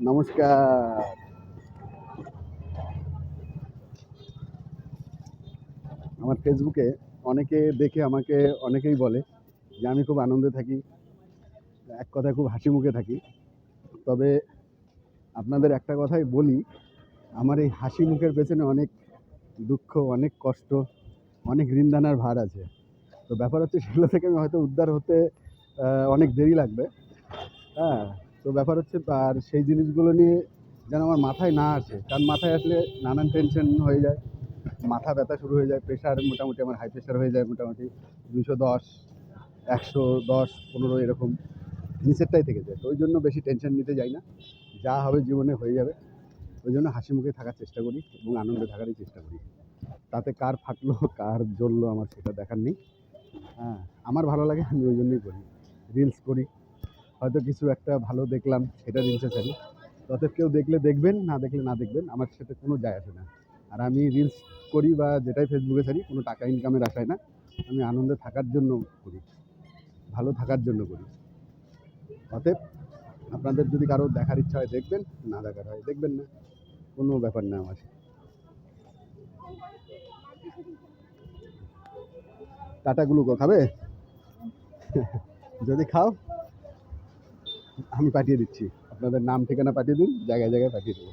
নমস্কার। আমার ফেসবুকে অনেকে দেখে আমাকে অনেকেই বলে যে আমি খুব আনন্দে থাকি, এক কথায় খুব হাসি মুখে থাকি। তবে আপনাদের একটা কথাই বলি, আমার এই হাসি মুখের পেছনে অনেক দুঃখ, অনেক কষ্ট, অনেক ঋণদানার ভার আছে। তো ব্যাপার হচ্ছে সেগুলো থেকে আমি হয়তো উদ্ধার হতে অনেক দেরি লাগবে। হ্যাঁ, তো ব্যাপার হচ্ছে আর সেই জিনিসগুলো নিয়ে যেন আমার মাথায় না আসে, কারণ মাথায় আসলে নানান টেনশন হয়ে যায়, মাথা ব্যথা শুরু হয়ে যায়, প্রেশার মোটামুটি আমার হাই প্রেশার হয়ে যায় মোটামুটি 210, 110, 15 এরকম নিচেরটাই থেকে যায়। তো ওই জন্য বেশি টেনশন নিতে যাই না, যা হবে জীবনে হয়ে যাবে। ওই জন্য হাসি মুখে থাকার চেষ্টা করি এবং আনন্দে থাকারই চেষ্টা করি। তাতে কার ফাটলো কার জ্বললো আমার সেটা দেখার নেই। হ্যাঁ, আমার ভালো লাগে, আমি ওই জন্যই করি। রিলস করি, হয়তো কিছু একটা ভালো দেখলাম সেটা রিলসে ছাড়ি। অতএব কেউ দেখলে দেখবেন, না দেখলে না দেখবেন, আমার সাথে কোনো যায় আসে না। আর আমি রিলস করি বা যেটাই ফেসবুকে ছাড়ি কোনো টাকা ইনকামের আশায় না, আমি আনন্দে থাকার জন্য করি, ভালো থাকার জন্য করি। অতএব আপনাদের যদি কারো দেখার ইচ্ছা হয় দেখবেন, না দেখার হয় দেখবেন না, কোনো ব্যাপার না আমার। টাটাগুলো খাবে? যদি খাও আমি পাঠিয়ে দিচ্ছি, আপনাদের নাম ঠিকানা পাঠিয়ে দিন, জায়গায় জায়গায় পাঠিয়ে দেবো।